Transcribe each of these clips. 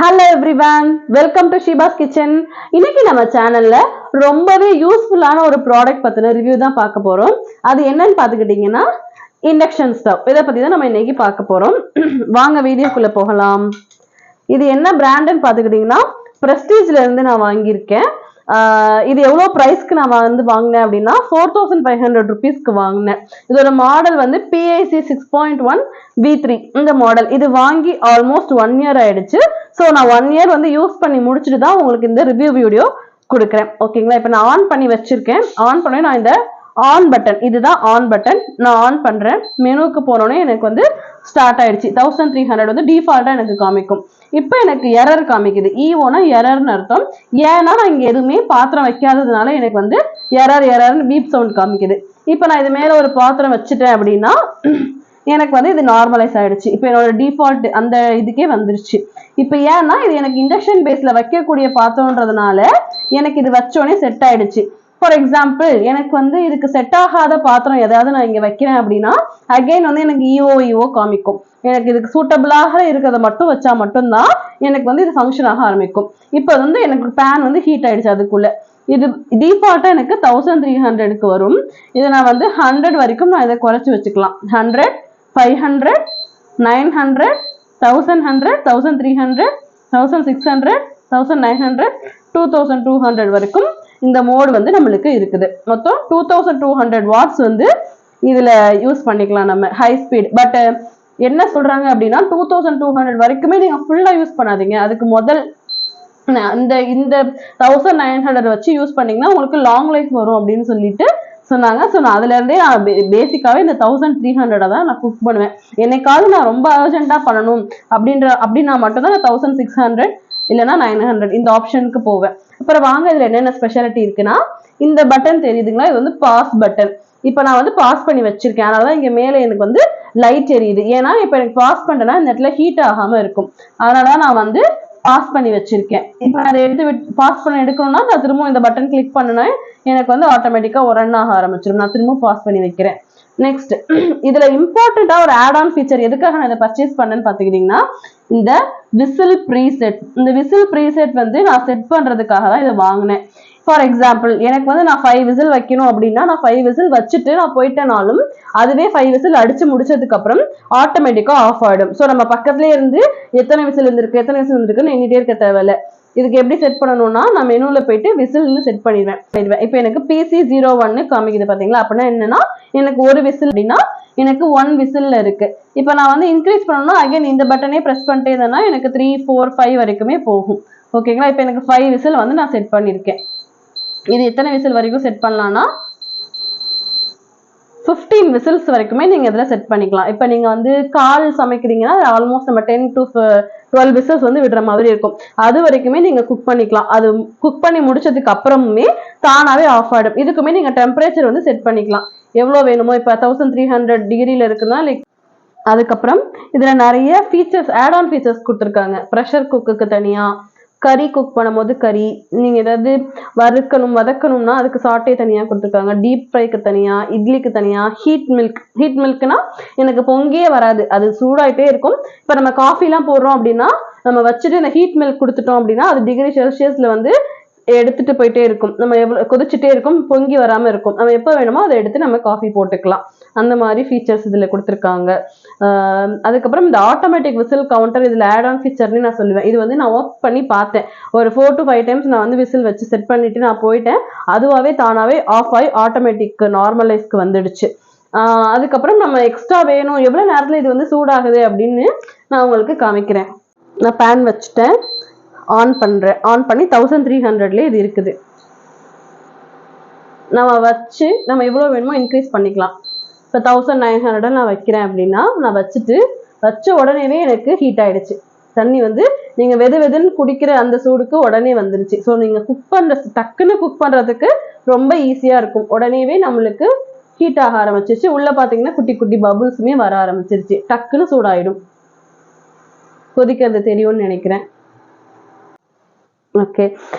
Hello everyone, welcome to Shiba's Kitchen. இன்னைக்கு நம்ம சேனல்ல ரொம்பவே யூஸ்ஃபுல்லான ஒரு ப்ராடக்ட் பத்தின ரிவ்யூ தான் பார்க்க போறோம். அது என்னன்னு பாத்துக்கிட்டீங்கன்னா இண்டக்ஷன் ஸ்டவ். இதை பத்தி தான் நம்ம இன்னைக்கு பார்க்க போறோம். வாங்க வீடியோக்குள்ள போகலாம். இது என்ன பிராண்ட்னு பாத்துக்கிட்டீங்கன்னா பிரஸ்டீஜ்ல இருந்து நான் வாங்கியிருக்கேன். இது எவ்வளவு பிரைஸ்க்கு நான் வாங்கினேன் அப்படின்னா 4500 rupeesக்கு வாங்கினேன். இதோட மாடல் வந்து PIC 6.1 V3 இந்த மாடல். இது வாங்கி ஆல்மோஸ்ட் 1 year ஆயிடுச்சு. ஸோ நான் 1 year வந்து யூஸ் பண்ணி முடிச்சுட்டு தான் உங்களுக்கு இந்த ரிவ்யூ வீடியோ கொடுக்குறேன். ஓகேங்களா? இப்போ நான் ஆன் பண்ணி வச்சிருக்கேன். ஆன் பண்ணி நான் இந்த ஆன் பட்டன், இதுதான் ஆன் பட்டன். நான் ஆன் பண்றேன். மெனுக்கு போனோடனே எனக்கு வந்து ஸ்டார்ட் ஆயிடுச்சு. 1300 வந்து டிஃபால்ட்டா எனக்கு காமிக்கும். இப்போ எனக்கு எரர் காமிக்குது. ஈவோனா எரர்னு அர்த்தம். ஏன்னா நான் இங்க எதுவுமே பாத்திரம் வைக்காததுனால எனக்கு வந்து எரர்னு பீப் சவுண்ட் காமிக்குது. இப்போ நான் இது மேல ஒரு பாத்திரம் வச்சுட்டேன் அப்படின்னா எனக்கு வந்து இது நார்மலைஸ் ஆயிடுச்சு. இப்போ என்னோட டிஃபால்ட் அந்த இதுக்கே வந்துருச்சு. இப்போ ஏன்னா இது எனக்கு இண்டக்ஷன் பேஸ்ல வைக்கக்கூடிய பாத்திரம்ன்றதுனால எனக்கு இது வச்சோடனே செட் ஆயிடுச்சு. ஃபார் எக்ஸாம்பிள் எனக்கு வந்து இதுக்கு செட் ஆகாத பாத்திரம் ஏதாவது நான் இங்க வைக்கிறேன் அப்படின்னா அகைன் வந்து எனக்கு ஈஓ காமிக்கும். எனக்கு இதுக்கு சூட்டபிளாக இருக்கிறத மட்டும் வச்சா மட்டும்தான் எனக்கு வந்து இது ஃபங்க்ஷன் ஆக ஆரம்பிக்கும். இப்போ வந்து எனக்கு பேன் வந்து ஹீட் ஆயிடுச்சு. அதுக்குள்ள இது டிஃபால்ட்டா எனக்கு 1300க்கு வரும். இதை நான் வந்து 100 வரைக்கும் நான் இதை குறைச்சி வச்சுக்கலாம். 100, 500, 900, 1100, 1300, 1600, 1900, 2200 வரைக்கும் இந்த மோடு வந்து நம்மளுக்கு இருக்குது. மொத்தம் 2200 வாட்ஸ் வந்து இதுல யூஸ் பண்ணிக்கலாம் நம்ம ஹை ஸ்பீட். பட் என்ன சொல்றாங்க அப்படின்னா 2200 வரைக்குமே நீங்க ஃபுல்லா யூஸ் பண்ணாதீங்க. அதுக்கு முதல் இந்த 1900 வச்சு யூஸ் பண்ணீங்கன்னா உங்களுக்கு லாங் லைஃப் வரும் அப்படின்னு சொல்லிட்டு சொன்னாங்க. ஸோ நான் அதுல இருந்தே நான் பேசிக்காவே இந்த 1300 தான் நான் குக் பண்ணுவேன். என்னைக்காவது நான் ரொம்ப அர்ஜென்ட்டா பண்ணணும் அப்படின்னா மட்டும்தான் நான் 1600 இல்லைன்னா 900 இந்த ஆப்ஷனுக்கு போவேன். அப்புறம் வாங்க இதுல என்னென்ன ஸ்பெஷாலிட்டி இருக்குன்னா இந்த பட்டன் தெரியுதுங்களா? இது வந்து பாஸ் பட்டன். இப்ப நான் வந்து பாஸ் பண்ணி வச்சிருக்கேன். அதனாலதான் இங்க மேல எனக்கு வந்து லைட் எரியுது. ஏன்னா இப்ப எனக்கு பாஸ் பண்றேன்னா இந்த இடத்துல ஹீட் ஆகாம இருக்கும். அதனாலதான் நான் வந்து பாஸ் பண்ணி வச்சிருக்கேன். இப்ப அதை பாஸ் பண்ண எடுக்கணும்னா நான் திரும்ப இந்த பட்டன் கிளிக் பண்ணனா எனக்கு வந்து ஆட்டோமேட்டிக்கா ரன் ஆக ஆரம்பிச்சிடும். நான் திரும்ப பாஸ் பண்ணி வைக்கிறேன். நெக்ஸ்ட் இதுல இம்பார்ட்டண்டா ஒரு ஆட் ஆன் ஃபீச்சர் எதுக்காக நான் இதை பர்ச்சேஸ் பண்ணேன்னு பாத்துக்கிட்டீங்கன்னா இந்த விசில் ப்ரீசெட். இந்த விசில் ப்ரீசெட் வந்து நான் செட் பண்றதுக்காக தான் இதை வாங்கினேன். ஃபார் எக்ஸாம்பிள் எனக்கு வந்து நான் 5 விசில் வைக்கணும் அப்படின்னா நான் 5 விசில் வச்சுட்டு நான் போயிட்டேனாலும் அதுவே 5 விசில் அடிச்சு முடிச்சதுக்கு அப்புறம் ஆட்டோமேட்டிக்கா ஆஃப் ஆயிடும். ஸோ நம்ம பக்கத்துலேயே இருந்து எத்தனை விசில் இருந்திருக்குன்னு எண்ணிட்டே இருக்க தேவையில்ல. இதுக்கு எப்படி செட் பண்ணணும்னா நான் மெனுல போயிட்டு விசில்னு செட் பண்ணிடுவேன். இப்போ எனக்கு PC01 காமிக்குது பாத்தீங்களா? அப்படின்னா என்னன்னா எனக்கு ஒரு விசில் அப்படின்னா எனக்கு 1 விசில்ல இருக்கு. இப்போ நான் வந்து இன்க்ரீஸ் பண்ணணும்னா அகைன் இந்த பட்டனே பிரஸ் பண்ணிட்டே இருந்தேன்னா எனக்கு 3, 4, 5 வரைக்குமே போகும். ஓகேங்களா? இப்போ எனக்கு 5 விசில் வந்து நான் செட் பண்ணிருக்கேன். இது எத்தனை விசில் வரைக்கும் செட் பண்ணலாம்னா 15 விசில்ஸ் வரைக்குமே நீங்க இதுல செட் பண்ணிக்கலாம். இப்ப நீங்க வந்து கால் சமைக்கிறீங்கன்னா ஆல்மோஸ்ட் நம்ம 10 to 12 விசில்ஸ் வந்து விடுற மாதிரி இருக்கும். அது வரைக்குமே நீங்க குக் பண்ணிக்கலாம். அது குக் பண்ணி முடிச்சதுக்கு அப்புறமே தானாவே ஆஃப் ஆயிடும். இதுக்குமே நீங்க டெம்பரேச்சர் வந்து செட் பண்ணிக்கலாம் எவ்வளவு வேணுமோ. இப்ப 1300 டிகிரில இருக்குன்னா லைக் அதுக்கப்புறம் இதுல நிறைய ஃபீச்சர்ஸ் ஆட் ஆன் ஃபீச்சர்ஸ் கொடுத்துருக்காங்க. ப்ரெஷர் குக்குக்கு தனியா, கறி குக் பண்ணும்போது கறி நீங்க ஏதாவது வதக்கணும்னா அதுக்கு சாட்டே தனியா கொடுத்துருக்காங்க. டீப் ஃப்ரைக்கு தனியா, இட்லிக்கு தனியா, ஹீட் மில்க்னா எனக்கு பொங்கியே வராது, அது சூடாயிட்டே இருக்கும். இப்ப நம்ம காஃபி எல்லாம் போடுறோம் அப்படின்னா நம்ம வச்சுட்டு இந்த ஹீட் மில்க் கொடுத்துட்டோம் அப்படின்னா அது டிகிரி செல்சியஸ்ல வந்து எடுத்துட்டு போயிட்டே இருக்கும். நம்ம எவ்வளவு கொதிச்சுட்டே இருக்கும், பொங்கி வராம இருக்கும். நம்ம எப்ப வேணுமோ அதை எடுத்து நம்ம காஃபி போட்டுக்கலாம். அந்த மாதிரி ஃபீச்சர்ஸ் இதுல கொடுத்துருக்காங்க. அதுக்கப்புறம் இந்த ஆட்டோமேட்டிக் விசில் கவுண்டர் இதுல ஆட் ஆன் ஃபீச்சர்னு நான் சொல்லுவேன். இது வந்து நான் ஒர்க் பண்ணி பார்த்தேன். ஒரு 4 to 5 டைம்ஸ் நான் வந்து விசில் வச்சு செட் பண்ணிட்டு நான் போயிட்டேன். அதுவாவே தானாவே ஆஃப் ஆகி ஆட்டோமேட்டிக் நார்மலைஸ்க்கு வந்துடுச்சு. அதுக்கப்புறம் நம்ம எக்ஸ்ட்ரா வேணும் எவ்வளவு நேரத்துல இது வந்து சூடாகுது அப்படின்னு நான் உங்களுக்கு காமிக்கிறேன். நான் பேன் வச்சுட்டேன், ஆன் பண்றேன். ஆன் பண்ணி 1300ல இது இருக்குது. நம்ம வச்சு நம்ம எவ்வளவு வேணுமோ இன்க்ரீஸ் பண்ணிக்கலாம். இப்போ 1900 நான் வைக்கிறேன் அப்படின்னா நான் வச்ச உடனேவே எனக்கு ஹீட் ஆயிடுச்சு. தண்ணி வந்து நீங்க வெதுன்னு குடிக்கிற அந்த சூடுக்கு உடனே வந்துருச்சு. ஸோ நீங்க டக்குன்னு குக் பண்றதுக்கு ரொம்ப ஈஸியா இருக்கும். உடனேவே நம்மளுக்கு ஹீட் ஆக ஆரம்பிச்சிருச்சு. உள்ள பாத்தீங்கன்னா குட்டி குட்டி பபுள்ஸுமே வர ஆரம்பிச்சிருச்சு. டக்குன்னு சூடாயிடும். கொதிக்கிறது தெரியும்னு நினைக்கிறேன். ஓகே,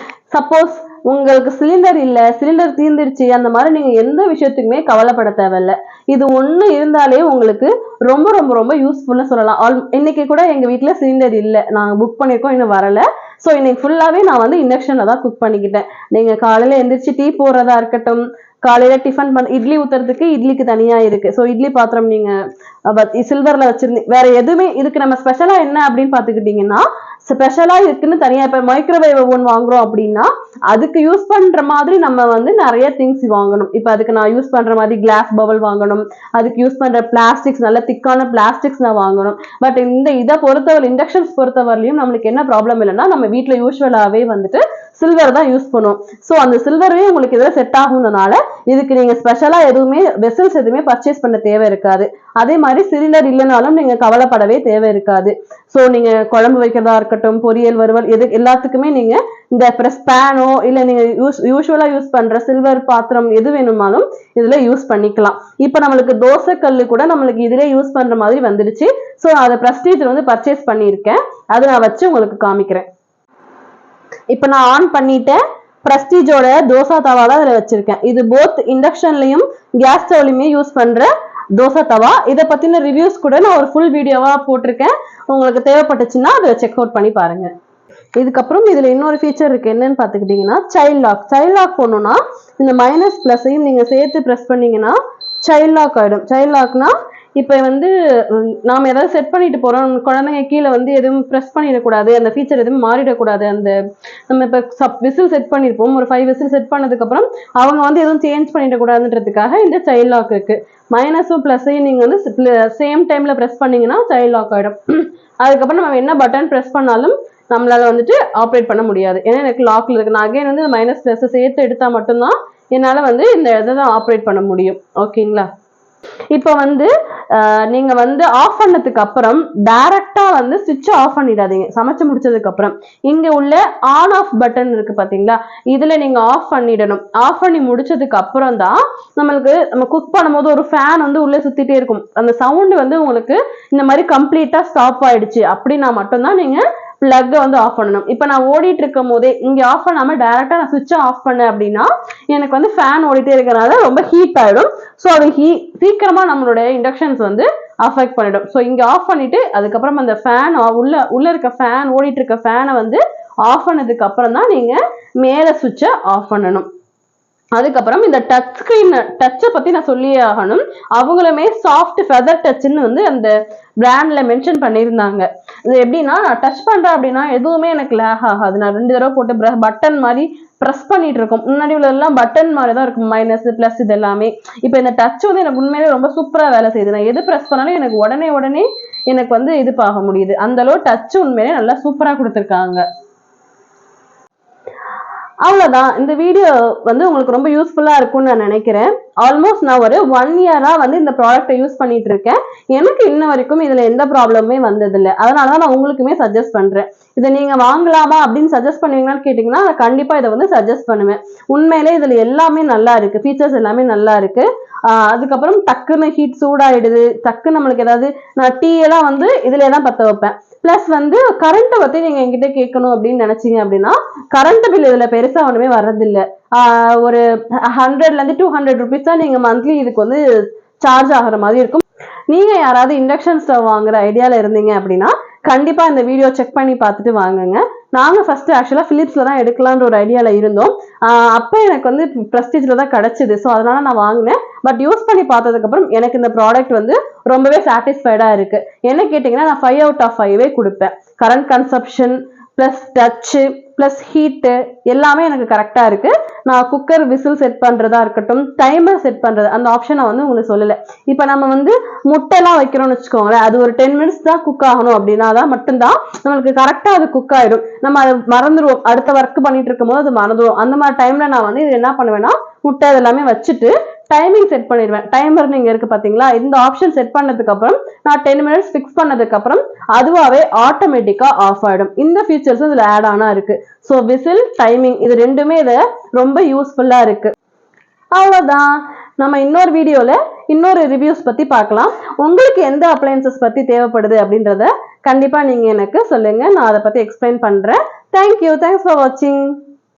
சப்போஸ் உங்களுக்கு சிலிண்டர் இல்ல, சிலிண்டர் தீர்ந்துருச்சு, அந்த மாதிரி நீங்க எந்த விஷயத்துக்குமே கவலைப்பட தேவையில்ல. இது ஒண்ணு இருந்தாலே உங்களுக்கு ரொம்ப ரொம்ப ரொம்ப யூஸ்ஃபுல்னு சொல்லலாம். இன்னைக்கு கூட எங்க வீட்டுல சிலிண்டர் இல்ல, நாங்க புக் பண்ணிருக்கோம், இன்னும் வரல. ஸோ இன்னைக்கு ஃபுல்லாவே நான் வந்து இண்டக்ஷன்ல தான் குக் பண்ணிக்கிட்டேன். நீங்க காலையில எந்திரிச்சு டீ போடுறதா இருக்கட்டும், காலையில டிஃபன் இட்லி ஊத்துறதுக்கு இட்லிக்கு தனியா இருக்கு. ஸோ இட்லி பாத்திரம் நீங்க சில்வர்ல வச்சிருந்தீங்க. வேற எதுவுமே இதுக்கு நம்ம ஸ்பெஷலா என்ன அப்படின்னு பாத்துக்கிட்டீங்கன்னா, ஸ்பெஷலா இருக்குன்னு தனியா இப்ப மைக்ரோவேவ் ஓவன் வாங்குறோம் அப்படின்னா அதுக்கு யூஸ் பண்ற மாதிரி நம்ம வந்து நிறைய திங்ஸ் வாங்கணும். இப்ப அதுக்கு நான் யூஸ் பண்ற மாதிரி கிளாஸ் பவுல் வாங்கணும், அதுக்கு யூஸ் பண்ற பிளாஸ்டிக்ஸ், நல்ல திக்கான பிளாஸ்டிக்ஸ் நான் வாங்கணும். பட் இதை பொறுத்தவரை இண்டக்ஷன்ஸ் பொறுத்தவரையிலும் நம்மளுக்கு என்ன ப்ராப்ளம் இல்லைன்னா, நம்ம வீட்டுல யூஸ்வலாவே வந்துட்டு சில்வர் தான் யூஸ் பண்ணுவோம். ஸோ அந்த சில்வரே உங்களுக்கு இதில் செட் ஆகும்னால இதுக்கு நீங்க ஸ்பெஷலா எதுவுமே வெசல்ஸ் எதுவுமே பர்ச்சேஸ் பண்ண தேவை இருக்காது. அதே மாதிரி சிலிண்டர் இல்லைனாலும் நீங்க கவலைப்படவே தேவை இருக்காது. ஸோ நீங்க குழம்பு வைக்கிறதா இருக்கட்டும், பொரியல், வறுவல், எல்லாத்துக்குமே நீங்க இந்த பிரஸ் பேனோ இல்ல நீங்க யூஸ்வலா யூஸ் பண்ற சில்வர் பாத்திரம் எது வேணுமாலும் இதுல யூஸ் பண்ணிக்கலாம். இப்ப நம்மளுக்கு தோசை கல்லு கூட நம்மளுக்கு இதுல யூஸ் பண்ற மாதிரி வந்துடுச்சு. ஸோ அதை பிரஸ்டீஜ்ல வந்து பர்ச்சேஸ் பண்ணியிருக்கேன். அதை நான் வச்சு உங்களுக்கு காமிக்கிறேன். இப்ப நான் ஆன் பண்ணிட்டேன். பிரஸ்டீஜோட தோசை தவா தான் இதுல வச்சிருக்கேன். இது போத் இண்டக்ஷன்லயும் கேஸ் ஸ்டவ்லயுமே யூஸ் பண்ற தோசை தவா. இதை பத்தின ரிவ்யூஸ் கூட நான் ஒரு ஃபுல் வீடியோவா போட்டிருக்கேன். உங்களுக்கு தேவைப்பட்டுச்சுன்னா அதை செக் அவுட் பண்ணி பாருங்க. இதுக்கப்புறம் இதுல இன்னொரு ஃபீச்சர் இருக்கு. என்னன்னு பாத்துக்கிட்டீங்கன்னா சைல்ட் லாக். சைல்ட் லாக் போடணும்னா இந்த மைனஸ் பிளஸையும் நீங்க சேர்த்து பிரஸ் பண்ணீங்கன்னா சைல்ட் லாக் ஆயிடும். சைல்ட் லாக்னா இப்ப வந்து நாம ஏதாவது செட் பண்ணிட்டு போறோம், குழந்தைங்க கீழே வந்து எதுவும் ப்ரெஸ் பண்ணிடக்கூடாது, அந்த ஃபீச்சர் எதுவும் மாறிடக்கூடாது. அந்த நம்ம இப்ப விசில் செட் பண்ணிருப்போம், ஒரு 5 விசில் செட் பண்ணதுக்கு அப்புறம் அவங்க வந்து எதுவும் சேஞ்ச் பண்ணிடக்கூடாதுன்றதுக்காக இந்த சைல்ட் லாக் இருக்கு. மைனஸும் பிளஸையும் நீங்க வந்து சேம் டைம்ல ப்ரெஸ் பண்ணீங்கன்னா சைல்ட் லாக் ஆயிடும். அதுக்கப்புறம் நம்ம என்ன பட்டன் ப்ரெஸ் பண்ணாலும் நம்மளால வந்துட்டு ஆப்ரேட் பண்ண முடியாது. ஏன்னா எனக்கு லாக்ல இருக்கு. நான் அகைன் வந்து மைனஸ் பிளஸ் சேர்த்து எடுத்தா மட்டும்தான் என்னால வந்து இந்த இதை தான் ஆப்ரேட் பண்ண முடியும். ஓகேங்களா? இப்ப வந்து நீங்க வந்து ஆஃப் பண்ணதுக்கு அப்புறம் டைரக்டா வந்து சுவிட்ச் ஆஃப் பண்ணிடாதீங்க. சமைச்சு முடிச்சதுக்கு அப்புறம் இங்க உள்ள ஆன் ஆஃப் பட்டன் இருக்கு பாத்தீங்களா, இதுல நீங்க ஆஃப் பண்ணிடணும். ஆஃப் பண்ணி முடிச்சதுக்கு அப்புறம் தான் நம்ம குக் பண்ணும்போது ஒரு ஃபேன் வந்து உள்ள சுத்திட்டே இருக்கும். அந்த சவுண்ட் வந்து உங்களுக்கு இந்த மாதிரி கம்ப்ளீட்டா ஸ்டாப் ஆயிடுச்சு அப்படின்னா மட்டும்தான் நீங்க பிளக் வந்து ஆஃப் பண்ணணும். இப்ப நான் ஓடிட்டு இருக்கும் போதே இங்க ஆஃப் பண்ணாம டைரக்டா நான் சுவிட்சை ஆஃப் பண்ணேன் அப்படின்னா எனக்கு வந்து ஃபேன் ஓடிட்டே இருக்கிறனால ரொம்ப ஹீட் ஆயிடும். ஸோ அது சீக்கிரமா நம்மளுடைய இண்டக்ஷன்ஸ் வந்து அஃபெக்ட் பண்ணிடும். ஸோ இங்க ஆஃப் பண்ணிட்டு அதுக்கப்புறம் அந்த ஃபேன் உள்ள இருக்க ஃபேன் ஓடிட்டு இருக்க ஃபேனை வந்து ஆஃப் பண்ணதுக்கு அப்புறம் தான் நீங்க மேல சுவிட்சை ஆஃப் பண்ணணும். அதுக்கப்புறம் இந்த டச் ஸ்கிரீன் டச்சை பத்தி நான் சொல்லியே ஆகணும். அவங்களுமே சாஃப்ட் ஃபெதர் டச்ன்னு வந்து அந்த பிராண்ட்ல மென்ஷன் பண்ணியிருந்தாங்க. இது எப்படின்னா நான் டச் பண்றேன் அப்படின்னா எதுவுமே எனக்கு லேக் ஆகாது. நான் 2 தடவை போட்டு பட்டன் மாதிரி ப்ரெஸ் பண்ணிட்டு இருக்கோம். முன்னாடி உள்ள எல்லாம் பட்டன் மாதிரி தான் இருக்கும், மைனஸ் பிளஸ் இது எல்லாமே. இப்போ இந்த டச் வந்து எனக்கு உண்மையிலே ரொம்ப சூப்பரா வேலை செய்யுது. நான் எது ப்ரெஸ் பண்ணாலும் எனக்கு உடனே எனக்கு வந்து இது பார்க்க முடியுது. அந்த அளவு டச் உண்மையிலே நல்லா சூப்பரா கொடுத்துருக்காங்க. அவ்வளவுதான். இந்த வீடியோ வந்து உங்களுக்கு ரொம்ப யூஸ்ஃபுல்லா இருக்கும்னு நான் நினைக்கிறேன். ஆல்மோஸ்ட் நான் ஒரு 1 இயரா வந்து இந்த ப்ராடக்ட்டை யூஸ் பண்ணிட்டு இருக்கேன். எனக்கு இன்ன வரைக்கும் இதுல எந்த ப்ராப்ளமுமே வந்ததில்லை. அதனாலதான் நான் உங்களுக்குமே சஜஸ்ட் பண்றேன். இதை நீங்க வாங்கலாமா அப்படின்னு சஜஸ்ட் பண்ணுவீங்கன்னு கேட்டீங்கன்னா நான் கண்டிப்பா இதை வந்து சஜஸ்ட் பண்ணுவேன். உண்மையிலே இதுல எல்லாமே நல்லா இருக்கு, ஃபீச்சர்ஸ் எல்லாமே நல்லா இருக்கு. அதுக்கப்புறம் டக்குன்னு ஹீட் சூடாயிடுது. டக்குன்னு நம்மளுக்கு ஏதாவது நான் டீ எல்லாம் வந்து இதுலதான் பத்த வைப்பேன். பிளஸ் வந்து கரண்ட்டை பத்தி நீங்க என்கிட்ட கேட்கணும் அப்படின்னு நினைச்சீங்க அப்படின்னா கரண்ட் பில் இதுல பெருசா ஒண்ணுமே வர்றதில்லை. ஒரு 100ல இருந்து 200 ருபீஸ் தான் நீங்க மந்த்லி இதுக்கு வந்து சார்ஜ் ஆகிற மாதிரி இருக்கும். நீங்க யாராவது இண்டக்ஷன் ஸ்டவ் வாங்குற ஐடியால இருந்தீங்க அப்படின்னா கண்டிப்பா இந்த வீடியோ செக் பண்ணி பார்த்துட்டு வாங்குங்க. நாங்க ஃபர்ஸ்ட் ஆக்சுவலா பிலிப்ஸ்ல தான் எடுக்கலான்ற ஒரு ஐடியால இருந்தோம். அப்ப எனக்கு வந்து பிரஸ்டீஜ்ல தான் கிடைச்சது. ஸோ அதனால நான் வாங்கினேன். பட் யூஸ் பண்ணி பார்த்ததுக்கு அப்புறம் எனக்கு இந்த ப்ராடக்ட் வந்து ரொம்பவே சாட்டிஸ்ஃபைடா இருக்கு. என்ன கேட்டீங்கன்னா நான் 5 out of 5 கொடுப்பேன். Current consumption plus touch plus heat எல்லாமே எனக்கு கரெக்டா இருக்கு. நான் குக்கர் விசில் செட் பண்றதா இருக்கட்டும், டைமர் செட் பண்றது அந்த ஆப்ஷனை வந்து உங்களுக்கு சொல்லல. இப்ப நம்ம வந்து முட்டை எல்லாம் வைக்கிறோம்னு வச்சுக்கோங்களேன், அது ஒரு 10 மினிட்ஸ் தான் குக் ஆகணும் அப்படின்னா தான் மட்டும்தான் நம்மளுக்கு கரெக்டா அது குக் ஆயிடும். நம்ம அதை மறந்துடுவோம், அடுத்த ஒர்க் பண்ணிட்டு இருக்கும் போது அது மறந்துடுவோம். அந்த மாதிரி டைம்ல நான் வந்து இது என்ன பண்ணுவேன்னா முட்டை இதெல்லாமே வச்சுட்டு டைமிங் செட் பண்ணிடுவேன். டைமர் நீங்க இருக்கு பாத்தீங்களா, இந்த ஆப்ஷன் செட் பண்ணதுக்கு அப்புறம் நான் 10 மினிட்ஸ் ஃபிக்ஸ் பண்ணதுக்கு அப்புறம் அதுவாவே ஆட்டோமேட்டிக்கா ஆஃப் ஆயிடும். இந்த ஃபீச்சர்ஸ் இதுல ஆட் ஆனா இருக்கு. ஸோ விசில் டைமிங் இது ரெண்டுமே இதை ரொம்ப யூஸ்ஃபுல்லா இருக்கு. அவ்வளவுதான். நம்ம இன்னொரு வீடியோல இன்னொரு ரிவ்யூஸ் பத்தி பார்க்கலாம். உங்களுக்கு எந்த அப்ளையன்சஸ் பத்தி தேவைப்படுது அப்படின்றத கண்டிப்பா நீங்க எனக்கு சொல்லுங்க. நான் அதை பத்தி எக்ஸ்பிளைன் பண்றேன். தேங்க்யூ. தேங்க்ஸ் ஃபார் வாட்சிங்.